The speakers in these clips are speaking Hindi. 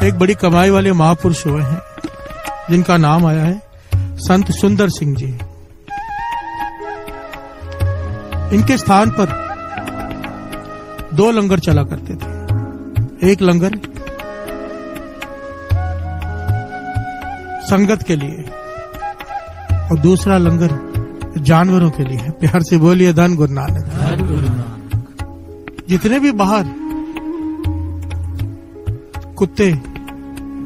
एक बड़ी कमाई वाले महापुरुष हुए हैं जिनका नाम आया है संत सुंदर सिंह जी। इनके स्थान पर 2 लंगर चला करते थे। एक लंगर संगत के लिए और दूसरा लंगर जानवरों के लिए। प्यार से बोलिए धन गुरु नानक। जितने भी बाहर कुत्ते,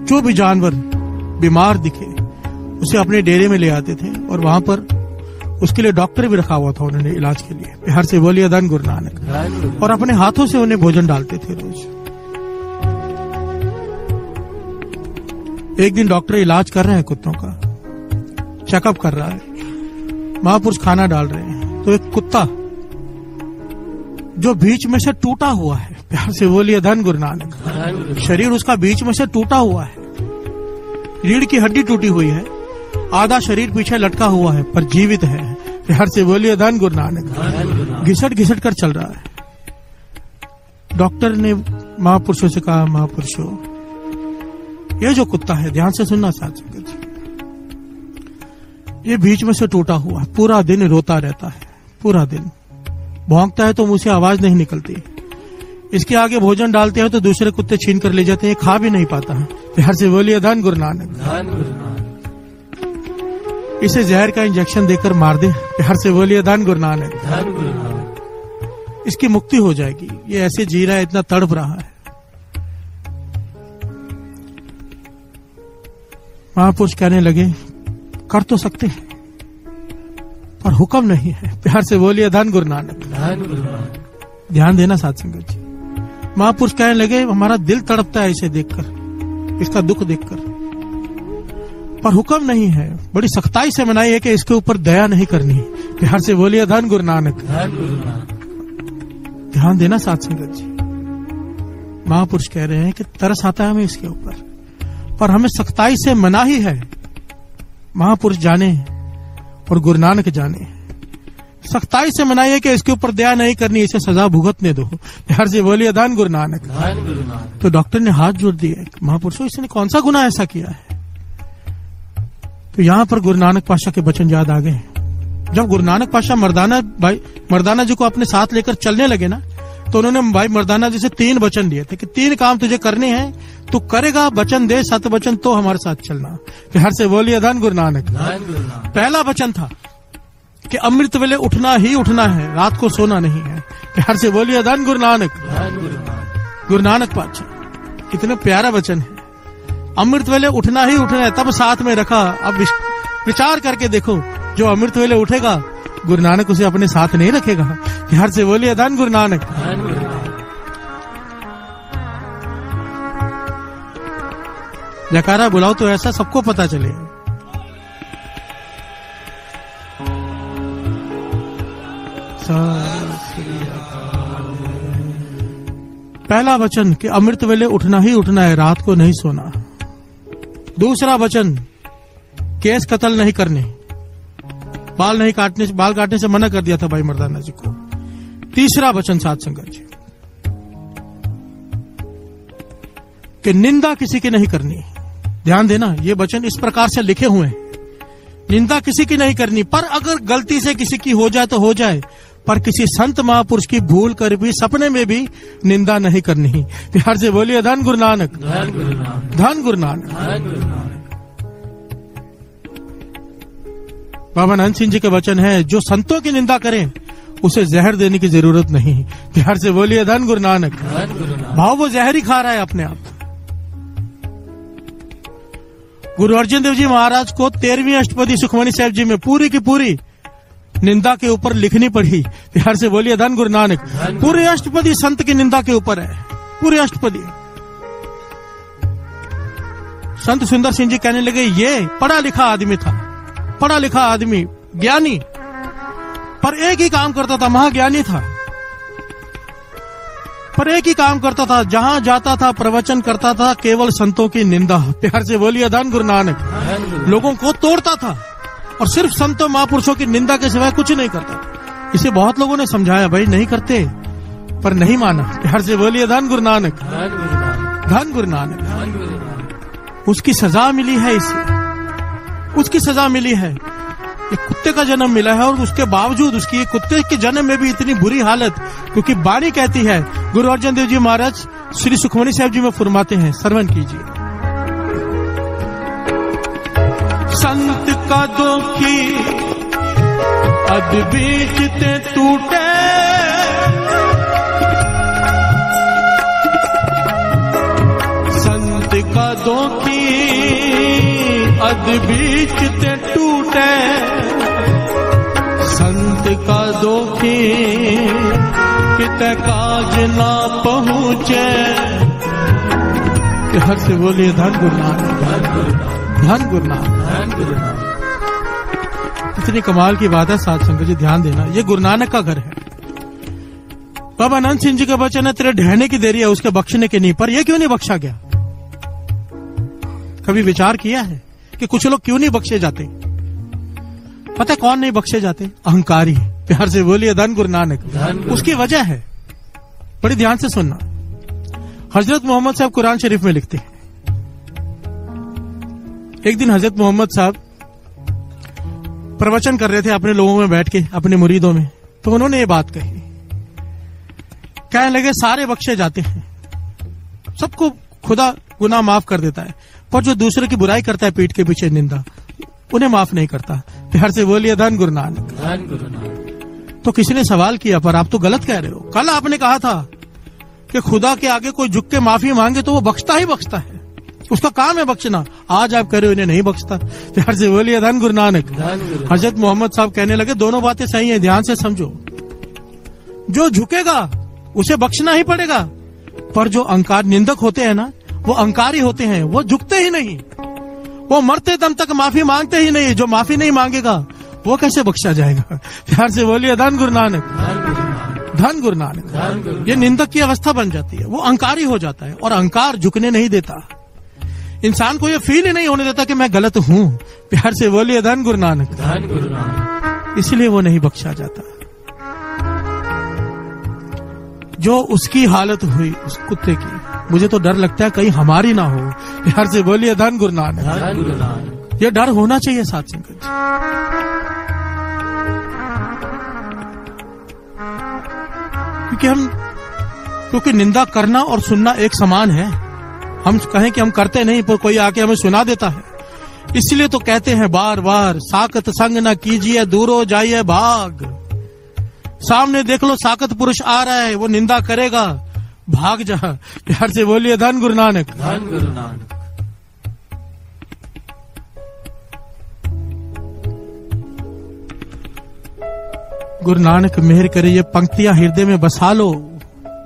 जो भी जानवर बीमार दिखे उसे अपने डेरे में ले आते थे और वहां पर उसके लिए डॉक्टर भी रखा हुआ था उन्होंने इलाज के लिए। प्यार से बोलिए धन गुरु नानक। और अपने हाथों से उन्हें भोजन डालते थे रोज। एक दिन डॉक्टर इलाज कर रहे हैं कुत्तों का, चेकअप कर रहा है, महापुरुष खाना डाल रहे हैं तो एक कुत्ता जो बीच में से टूटा हुआ है, प्यार से बोलिए धन गुरु नानक, शरीर उसका बीच में से टूटा हुआ है, रीढ़ की हड्डी टूटी हुई है, आधा शरीर पीछे लटका हुआ है पर जीवित है। प्यार से बोलिए धन गुरु नानक। घिसट घिसट कर चल रहा है। डॉक्टर ने महापुरुषों से कहा, महापुरुषों ये जो कुत्ता है, ध्यान से सुनना साथ संगत जी, ये बीच में से टूटा हुआ, पूरा दिन रोता रहता है, पूरा दिन भौंकता है तो मुंह से आवाज नहीं निकलती। इसके आगे भोजन डालते हैं तो दूसरे कुत्ते छीन कर ले जाते हैं, खा भी नहीं पाता है। प्यार से बोलिए धन गुरु नानक। इसे जहर का इंजेक्शन देकर मार दे, प्यार से बोलिए धन गुरु नानक। इसकी मुक्ति हो जाएगी। ये ऐसे जी रहा है, इतना तड़प रहा है। महापुरुष कहने लगे, कर तो सकते हैं पर हुक्म नहीं है। प्यार से बोलिए धन गुरु नानक। ध्यान देना साथ संगत जी। महापुरुष कहने लगे, हमारा दिल तड़पता है इसे देखकर, इसका दुख देखकर, पर हुक्म नहीं है। बड़ी सख्ताई से मनाई है कि इसके ऊपर दया नहीं करनी। प्यार से बोलिए धन गुरु नानक। ध्यान देना साथ संगत जी। महापुरुष कह रहे हैं कि तरस आता है हमें इसके ऊपर, पर हमें सख्ताई से मना ही है। महापुरुष जाने और गुरु नानक जाने, सख्ताई से मनाइए कि इसके ऊपर दया नहीं करनी, इसे सजा भुगतने दो। प्यार से बोलिए धन गुरु नानक। तो डॉक्टर ने हाथ जोड़ दिए, महापुरुषों इसने कौन सा गुनाह ऐसा किया है? तो यहां पर गुरु नानक पाशा के वचन याद आ गए। जब गुरु नानक पाशा मर्दाना जी को अपने साथ लेकर चलने लगे ना, तो उन्होंने भाई मर्दाना जी से 3 वचन दिए थे कि 3 काम तुझे करने हैं, तू करेगा, वचन दे, 7 वचन तो हमारे साथ चलना। प्यार से बोलिए धन गुरु नानक। पहला वचन था कि अमृत वेले उठना ही उठना है, रात को सोना नहीं है। प्यार से बोलिए धन गुरु नानक। गुरु नानक पातशाह, कितने प्यारा वचन है। अमृत वेले उठना ही उठना है, तब साथ में रखा। अब विचार करके देखो, जो अमृत वेले उठेगा गुरु नानक उसे अपने साथ नहीं रखेगा। प्यार से बोलिए धन गुरु नानक। जयकारा बुलाओ तो ऐसा सबको पता चले। पहला वचन कि अमृत वेले उठना ही उठना है, रात को नहीं सोना। दूसरा वचन, केस कत्ल नहीं करने, बाल काटने से मना कर दिया था भाई मर्दाना जी को। तीसरा वचन साथ संगत जी कि निंदा किसी की नहीं करनी। ध्यान देना, ये वचन इस प्रकार से लिखे हुए हैं, निंदा किसी की नहीं करनी, पर अगर गलती से किसी की हो जाए तो हो जाए, पर किसी संत महापुरुष की भूल कर भी सपने में भी निंदा नहीं करनी। प्यार से बोलिए धन गुरु नानक। धन गुरु नानक। बाबा नानक सिंह जी के वचन है, जो संतों की निंदा करें उसे जहर देने की जरूरत नहीं। प्यार से बोलिए धन गुरु नानक। भाव वो जहर ही खा रहा है अपने आप। गुरु अर्जन देव जी महाराज को 13वीं अष्टपदी सुखमनी साहिब जी में पूरी की पूरी निंदा के ऊपर लिखनी पड़ी। प्यार से बोलिए धन गुरु नानक। पूरी अष्टपदी संत की निंदा के ऊपर है, पूरी अष्टपदी। संत सुंदर सिंह जी कहने लगे, ये पढ़ा लिखा आदमी था, पढ़ा लिखा आदमी, ज्ञानी, पर एक ही काम करता था, महाज्ञानी था, पर एक ही काम करता था, जहां जाता था प्रवचन करता था, केवल संतों की निंदा। प्यार से बोलिए धन गुरु नानक। लोगों को तोड़ता था और सिर्फ संतों महापुरुषों की निंदा के सिवाय कुछ नहीं करता। इसे बहुत लोगों ने समझाया, भाई नहीं करते, पर नहीं माना। प्यार से बोलिए धन गुरु नानक। धन गुरु नानक। उसकी सजा मिली है इसे, उसकी सजा मिली है। एक कुत्ते का जन्म मिला है और उसके बावजूद उसकी कुत्ते के जन्म में भी इतनी बुरी हालत, क्योंकि वाणी कहती है, गुरु अर्जन देव जी महाराज श्री सुखमनी साहब जी में फरमाते हैं, श्रवण कीजिए। संत का दुखी अद बीच ते टूटे, संत का दुखी अद बीच ते टूटे, संत का दुखी किते काज ना पहुँचे। हर से बोलिए धन गुरु नानक, धन गुरु नानक, धन गुरु नानक। इतनी कमाल की बात है साथ संगत जी, ध्यान देना, ये गुरु नानक का घर है। बाबा अनंत सिंह जी का वचन है, तेरे ढहने की देरी है उसके बख्शने की नहीं, पर यह क्यों नहीं बख्शा गया? कभी विचार किया है कि कुछ लोग क्यों नहीं बख्शे जाते? पता है कौन नहीं बख्शे जाते? अहंकारी। प्यार से बोलिए धन गुरु नानक। उसकी वजह है, बड़ी ध्यान से सुनना। हजरत मोहम्मद साहब कुरान शरीफ में लिखते हैं, एक दिन हजरत मोहम्मद साहब प्रवचन कर रहे थे अपने लोगों में बैठ के, अपने मुरीदों में, तो उन्होंने ये बात कही, कहने लगे सारे बख्शे जाते हैं, सबको खुदा गुनाह माफ कर देता है, पर जो दूसरे की बुराई करता है पीठ के पीछे निंदा, उन्हें माफ नहीं करता। प्यार से बोलिए धन गुरु नानक, धन गुरु नानक। तो किसी ने सवाल किया, पर आप तो गलत कह रहे हो, कल आपने कहा था कि खुदा के आगे कोई झुक के माफी मांगे तो वो बख्शता ही बख्शता है, उसका काम है बख्शना। आज आप कह रहे हो इन्हें नहीं बख्शता। प्यार से बोलिए धन गुरु नानक। हजरत मोहम्मद साहब कहने लगे दोनों बातें सही हैं, ध्यान से समझो। जो झुकेगा उसे बख्शना ही पड़ेगा, पर जो अहंकार निंदक होते हैं ना, वो अहंकारी होते हैं, वो झुकते ही नहीं, वो मरते दम तक माफी मांगते ही नहीं। जो माफी नहीं मांगेगा वो कैसे बख्शा जाएगा? प्यार से बोलिए धन गुरु नानक, धन गुरु नानक। ये निंदक की अवस्था बन जाती है, वो अहंकारी हो जाता है, और अहंकार झुकने नहीं देता। इंसान को ये फील ही नहीं होने देता कि मैं गलत हूं। प्यार से बोलिए धन गुरु नानक, धन गुरु नानक। इसलिए वो नहीं बख्शा जाता। जो उसकी हालत हुई उस कुत्ते की, मुझे तो डर लगता है कहीं हमारी ना हो। प्यार से बोलिए धन गुरु नानक, धन गुरु नानक। ये डर होना चाहिए साथ संगत। क्योंकि निंदा करना और सुनना एक समान है। हम कहें कि हम करते नहीं, पर कोई आके हमें सुना देता है। इसलिए तो कहते हैं बार बार, साकत संग न कीजिए दूरो जाइए भाग। सामने देख लो साकत पुरुष आ रहा है, वो निंदा करेगा, भाग जा। प्यार से बोलिए धन गुरु नानक, धन गुरु नानक। गुरु नानक मेहर करे, ये पंक्तियां हृदय में बसा लो,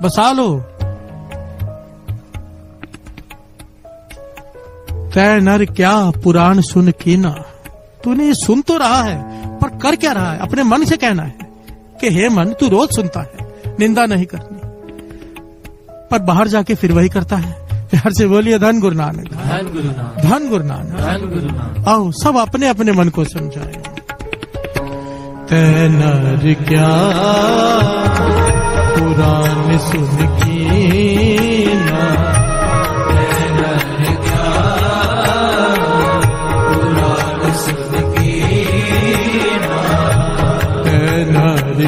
बसा लो। तै नर क्या पुराण सुन कीना। तूने ये सुन तो रहा है, पर कर क्या रहा है? अपने मन से कहना है कि हे मन, तू रोज सुनता है, निंदा नहीं करनी, पर बाहर जाके फिर वही करता है। प्यार से बोलिए धन गुरु नानक, धन गुरु नानक, धन गुरु नानक, धन गुरु नानक। आओ सब अपने अपने मन को समझाए। तै नर क्या पुराण सुन कीना,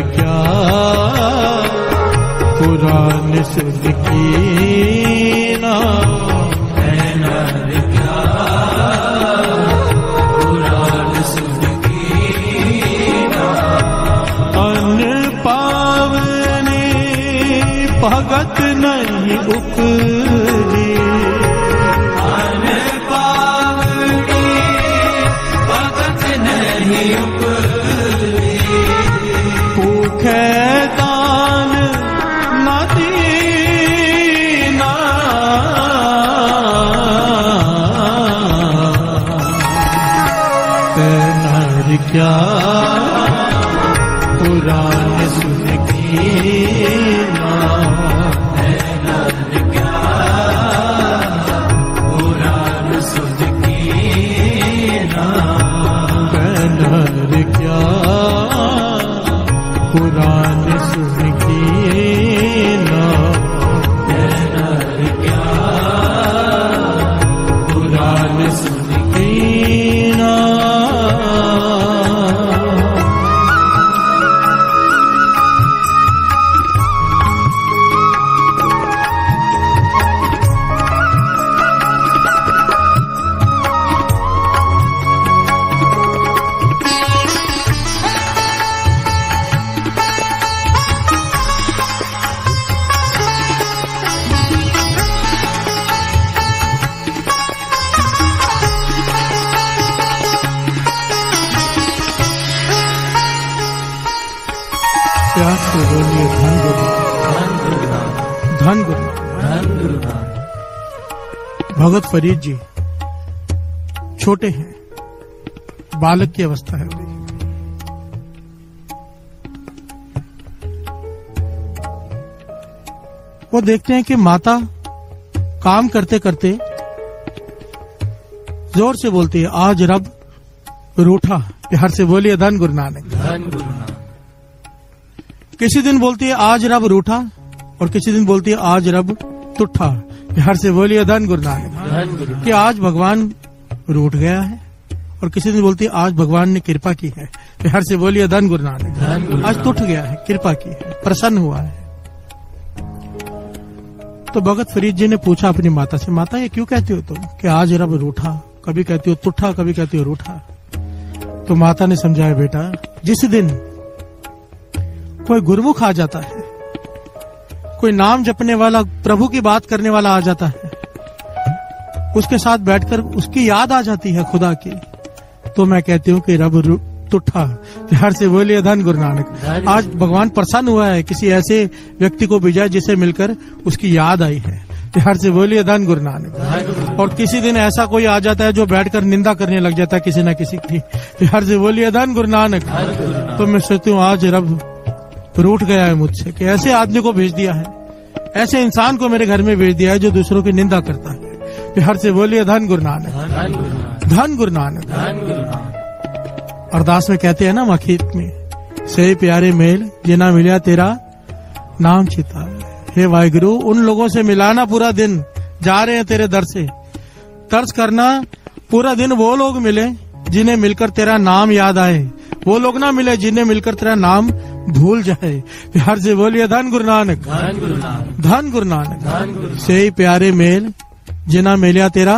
क्या पुराण सुन कीना, क्या पुराण सुन कीना। अन पावने भगत नहीं उपजी, अन पावने भगत नहीं उपजी। दान न दीना, नर क्या पुराण सुन कीना, नर क्या पुराण सुन कीना, नर क्या पुराण सुन कीना, नर क्या धन गुरु नानक। भगत फरीद जी छोटे हैं, बालक की अवस्था है अभी। वो देखते हैं कि माता काम करते करते जोर से बोलती है, आज रब रूठा। प्यार से बोलिए धन गुरु नानक। धन गुरु नानक। किसी दिन बोलती है आज रब रूठा, और किसी दिन बोलती है आज रब तुठा। प्यार से बोलिए धन गुरु नानक। धन गुरु। कि आज भगवान रूठ गया है, और किसी दिन बोलती है आज भगवान ने कृपा की है। प्यार से बोलिए धन गुरु नानक। आज टूट गया है, कृपा की है, प्रसन्न हुआ है। तो भगत फरीद जी ने पूछा अपनी माता से, माता ये क्यों कहती हो तुम कि आज रब रूठा? कभी कहती हो तुठा, कभी कहती हो रूठा। तो माता ने समझाया, बेटा जिस दिन कोई गुरुमुख आ जाता है, कोई नाम जपने वाला, प्रभु की बात करने वाला आ जाता है, उसके साथ बैठकर उसकी याद आ जाती है खुदा की, तो मैं कहती हूँ कि रब तुठा। प्यार से बोलिए धन गुरु नानक। आज भगवान प्रसन्न हुआ है, किसी ऐसे व्यक्ति को भेजा जिसे मिलकर उसकी याद आई है। प्यार से बोलिए धन गुरु नानक। और किसी दिन ऐसा कोई आ जाता है जो बैठकर निंदा करने लग जाता है किसी न किसी की। प्यार से बोलिए धन गुरु नानक। तो मैं सोचती हूँ आज रब रूठ गया है मुझसे कि ऐसे आदमी को भेज दिया है, ऐसे इंसान को मेरे घर में भेज दिया है जो दूसरों की निंदा करता है। प्यार से बोलिए धन गुरु नानक। धन गुरु नानक। अरदास में कहते हैं ना मखीत में, से प्यारे मेल जिना मिलिया तेरा नाम चिता। हे वाहिगुरु, उन लोगों से मिलाना पूरा दिन, जा रहे हैं तेरे दर से, तर्ज करना पूरा दिन वो लोग मिले जिन्हें मिलकर तेरा नाम याद आए, वो लोग ना मिले जिन्हें मिलकर तेरा नाम भूल जाए। प्यार से बोलिए धन गुरु नानक। धन गुरु नानक। से प्यारे मेल जिना मिलिया तेरा।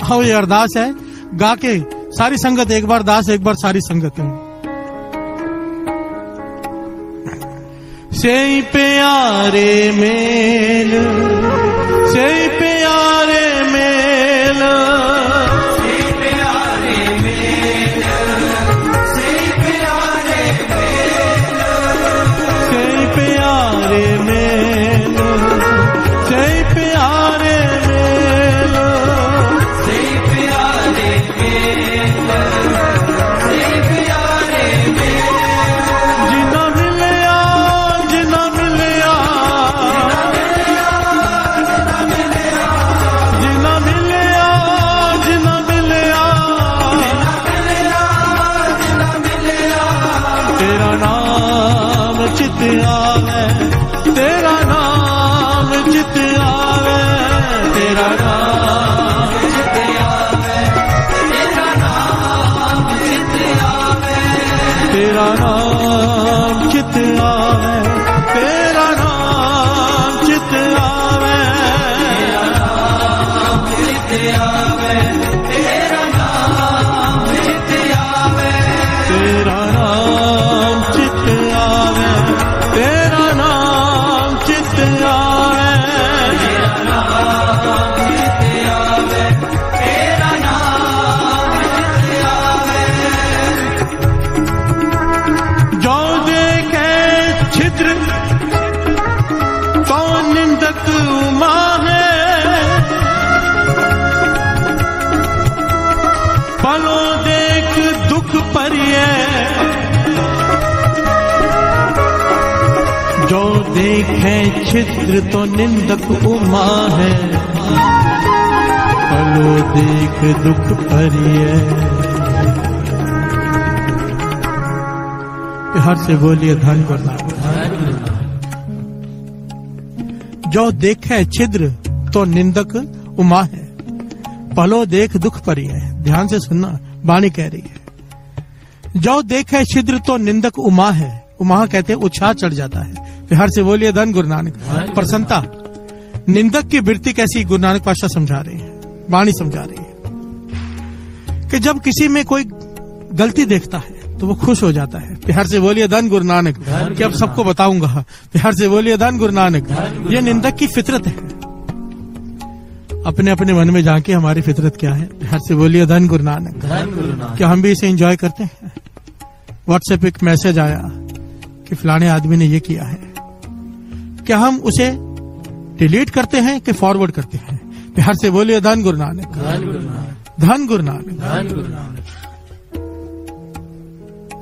हाँ, ये अरदास है, गा के सारी संगत, एक बार दास एक बार सारी संगत है। से प्यारे मेल, से प्यारे मेल, से प्यारे मेल, से प्यारे मेल, से प्यारे मेल, से प्यारे मेल, से प्यारे मेल, से प्यारे मेल। जिना मिलिया, जिना मिलिया, जिना मिलिया, जिना मिलिया, तेरा नाम चित आवे, तेरा नाम चित आवे, तेरा नाम चित आवे, तेरा नाम चित आवे, तेरा नाम चित आवे, तेरा नाम चित आवे, तेरा नाम चित आवे, तेरा नाम चित आवे, तेरा नाम चित आवे, तेरा नाम चित आवे, तेरा नाम चित आवे। जो देखे छिद्र तो निंदक उमा है, पलो देख दुख परिये। जो देखे छिद्र तो निंदक उमा है, पलो देख दुख परिये। हर से बोलिए धन गुरु नानक। जो देखे छिद्र तो निंदक उमा है, पलो देख दुख परी है। ध्यान से सुनना, वाणी कह रही है। जो देखे छिद्र तो निंदक उमा है। उमा कहते हैं उत्साह चढ़ जाता है। हर से बोलिए धन गुरु नानक। प्रसन्नता, निंदक की वृत्ति कैसी गुरु नानक पातशाह समझा रहे हैं, वाणी समझा रही है कि जब किसी में कोई गलती देखता है तो वो खुश हो जाता है। प्यार से बोलिए धन गुरु नानक। कि अब सबको बताऊंगा। प्यार से बोलिए धन गुरु नानक। ये निंदक की फितरत है। अपने अपने मन में जाके हमारी फितरत क्या है। प्यार से बोलिए धन गुरु नानक। क्या हम भी इसे एंजॉय करते हैं? व्हाट्सएप एक मैसेज आया कि फलाने आदमी ने ये किया है, क्या हम उसे डिलीट करते हैं कि फॉरवर्ड करते हैं? प्यार से बोलिए धन गुरु नानक, धन गुरु नानक, धन गुरु नानक। धन गुरु नानक।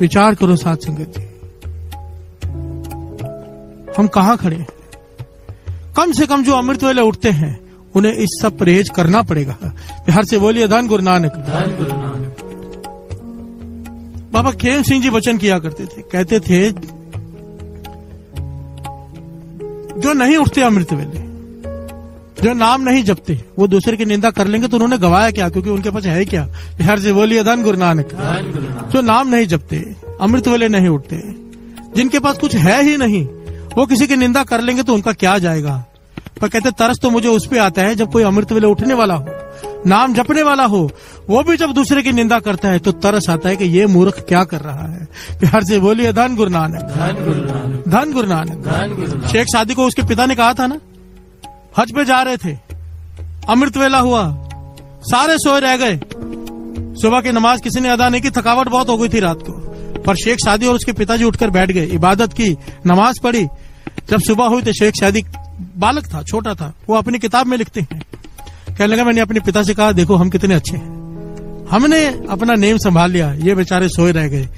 विचार करो साथ संगत जी, हम कहां खड़े हैं? कम से कम जो अमृत वेले उठते हैं उन्हें इस सब परहेज करना पड़ेगा। प्यार से बोलिए धन गुरु नानक, धन गुरु नानक। बाबा खेम सिंह जी वचन किया करते थे, कहते थे जो नहीं उठते अमृत वेले, जो नाम नहीं जपते, वो दूसरे की निंदा कर लेंगे तो उन्होंने गवाया क्या? क्योंकि उनके पास है क्या? प्यार से बोलिए धन गुरु नानक, धन गुरु नानक। जो नाम नहीं जपते, अमृत वेले नहीं उठते, जिनके पास कुछ है ही नहीं, वो किसी की निंदा कर लेंगे तो उनका क्या जाएगा? पर कहते तरस तो मुझे उस पे आता है जब कोई अमृत वेले उठने वाला हो, नाम जपने वाला हो, वो भी जब दूसरे की निंदा करता है तो तरस आता है कि ये मूर्ख क्या कर रहा है। प्यार से बोलिए धन गुरु नानक, धन गुरु नानक, धन गुरु नानक। धन गुरु नानक। शेख सादी को उसके पिता ने कहा था ना, हज पे जा रहे थे, अमृत वेला हुआ, सारे सोए रह गए, सुबह की नमाज किसी ने अदा नहीं की, थकावट बहुत हो गई थी रात को, पर शेख सादी और उसके पिताजी उठकर बैठ गए, इबादत की, नमाज पढ़ी। जब सुबह हुई तो शेख सादी बालक था, छोटा था, वो अपनी किताब में लिखते हैं, कहने लगा मैंने अपने पिता से कहा देखो हम कितने अच्छे हैं, हमने अपना नेम संभाल लिया, ये बेचारे सोए रह गए,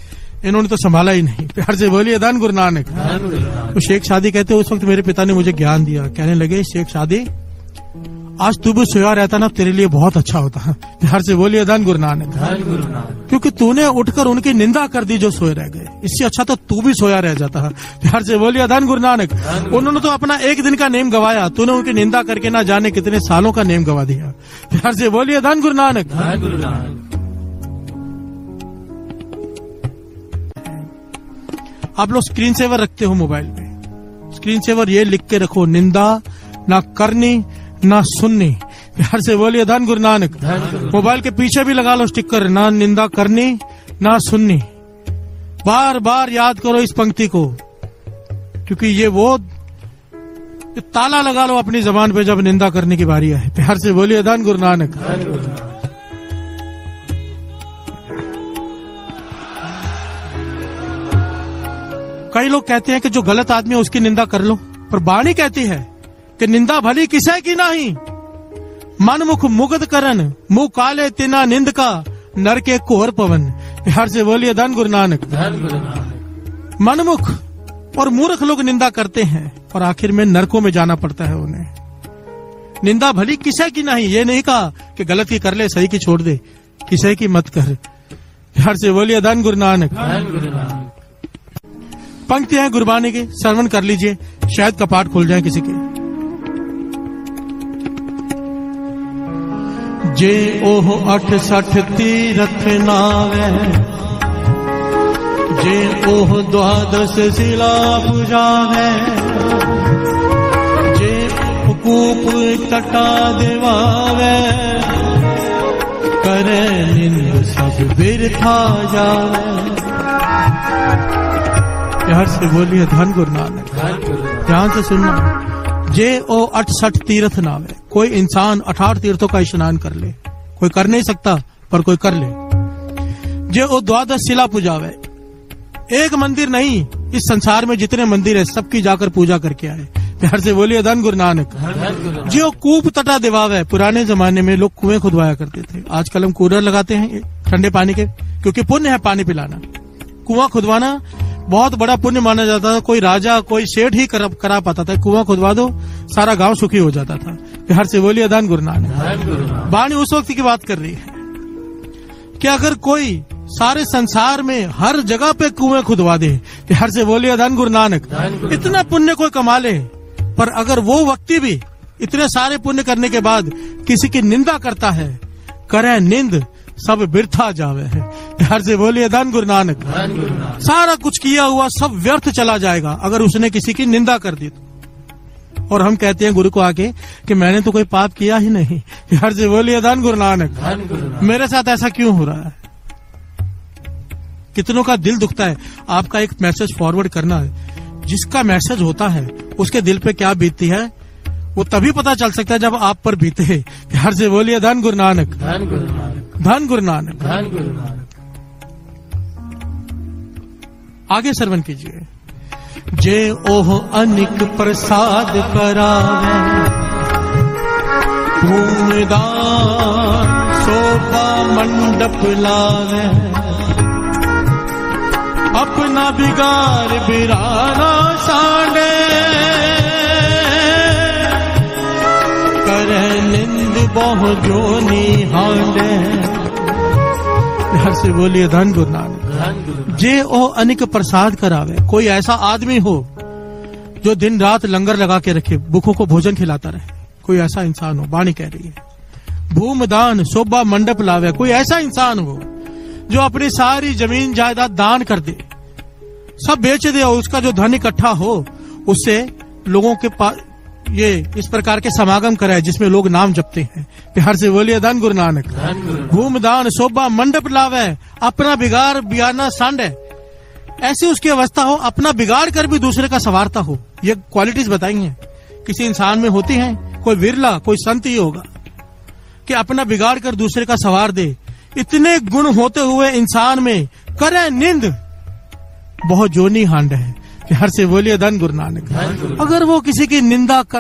इन्होंने तो संभाला ही नहीं। प्यार से बोलिए धन गुरु नानक। धन गुरु नानक। तो शेख सादी कहते उस वक्त मेरे पिता ने मुझे ज्ञान दिया, कहने लगे शेख सादी आज तू भी सोया रहता ना, तेरे लिए बहुत अच्छा होता। प्यार से बोलिए धन गुरु नानक, धन गुरु नानक। क्योंकि तूने उठकर उनकी निंदा कर दी जो सोए रह गए, इससे अच्छा तो तू भी सोया रह जाता। प्यार से बोलिए धन गुरु नानक। उन्होंने तो अपना एक दिन का नेम गवाया, तूने उनकी निंदा करके ना जाने कितने सालों का नेम गवा दिया। प्यार से बोलिए धन गुरु नानक, धन गुरु नानक। आप लोग स्क्रीन सेवर रखते हो मोबाइल में, स्क्रीन सेवर ये लिख के रखो, निंदा ना करनी ना सुननी। प्यार से बोलिए धन गुरु नानक। मोबाइल के पीछे भी लगा लो स्टिकर, ना निंदा करनी ना सुननी। बार बार याद करो इस पंक्ति को, क्योंकि ये वो ताला लगा लो अपनी जबान पे जब निंदा करने की बारी आए। प्यार से बोलिए धन गुरु नानक। कई लोग कहते हैं कि जो गलत आदमी है उसकी निंदा कर लो, पर बाणी कहती है कि निंदा भली किसे की नहीं, मन मुख मुगध करन, मुंह काले तिना निंद का, नर के कोहर पवन। प्यार से बोलिए धन गुरु नानक। मनमुख और मूर्ख लोग निंदा करते हैं और आखिर में नरकों में जाना पड़ता है उन्हें। निंदा भली किसे की नहीं, ये नहीं कहा कि गलत की कर ले सही की छोड़ दे, किसे की मत कर। प्यार से बोलिए धन गुरु नानक। पंक्ति है गुरबानी की, श्रवण कर लीजिए, शायद कपाट खुल जाए किसी के। जे ओह 68 तीरथ नावे, जे ओह 12 शिला पुजावे, जे कूप तटा देवावे, करे निंद सब बिरथा जावे। प्यार से बोलिए धन गुरु नानक। ध्यान से सुनना, जे ओ 68 तीर्थ नावे, कोई इंसान 68 तीर्थों का स्नान कर ले, कोई कर नहीं सकता पर कोई कर ले। जे ओ 12 शिला पूजावे, एक मंदिर नहीं, इस संसार में जितने मंदिर है सबकी जाकर पूजा करके आए। प्यार से बोलिए धन गुरु नानक। जो कूप तटा दिवावे, पुराने जमाने में लोग कुएं खुदवाया करते थे, आजकल हम कूलर लगाते हैं ठंडे पानी के, क्योंकि पुण्य है पानी पिलाना। कुआं खुदवाना बहुत बड़ा पुण्य माना जाता था, कोई राजा कोई सेठ ही करा पाता था। कुआं खुदवा दो, सारा गांव सुखी हो जाता था। प्यार से बोलिए धन गुरु नानक। बाणी उस वक्त की बात कर रही है कि अगर कोई सारे संसार में हर जगह पे कुएं खुदवा दे, प्यार से बोलिए धन गुरु नानक, इतना पुण्य कोई कमा ले, पर अगर वो व्यक्ति भी इतने सारे पुण्य करने के बाद किसी की निंदा करता है, करे निंद सब बिरथा जावे है। प्यार से बोलिए धन गुरु नानक। सारा कुछ किया हुआ सब व्यर्थ चला जाएगा अगर उसने किसी की निंदा कर दी तो। और हम कहते हैं गुरु को आके कि मैंने तो कोई पाप किया ही नहीं। प्यार से बोलिए धन गुरु नानक। मेरे साथ ऐसा क्यों हो रहा है? कितनों का दिल दुखता है। आपका एक मैसेज फॉरवर्ड करना है, जिसका मैसेज होता है उसके दिल पे क्या बीतती है वो तभी पता चल सकता है जब आप पर बीते। प्यार से बोलिए धन गुरु नानक। धन गुरु नानक। धन गुरु नानक। धन गुरु नानक। आगे श्रवण कीजिए। जे ओह अनिक प्रसाद करावे, भूमिदान शोभा मंडप लावे, अपना बिगार बिराना सांडे, करे निंद बहु जोनी हांडे। हर से बोलिए धन गुरु नानक। जे ओ अनिक प्रसाद करावे, कोई ऐसा आदमी हो जो दिन रात लंगर लगा के रखे, भूखों को भोजन खिलाता रहे, कोई ऐसा इंसान हो, वाणी कह रही है। भूमदान शोभा मंडप लावे, कोई ऐसा इंसान हो जो अपनी सारी जमीन जायदाद दान कर दे, सब बेच दे और उसका जो धन इकट्ठा हो उससे लोगों के पास ये इस प्रकार के समागम कराए जिसमें लोग नाम जपते हैं। प्यार से बोलिए धन गुरु नानक। भूमदान शोभा मंडप लावे, अपना बिगाड़ बियाना सांडे, ऐसी उसकी अवस्था हो, अपना बिगाड़ कर भी दूसरे का संवारता हो। ये क्वालिटीज बताई हैं किसी इंसान में होती हैं, कोई विरला कोई संत ही होगा कि अपना बिगाड़ कर दूसरे का संवार दे। इतने गुण होते हुए इंसान में करे निंद बहुत जोनी हांड है। कि हर से बोलिए धन गुरु नानक। अगर वो किसी की निंदा कर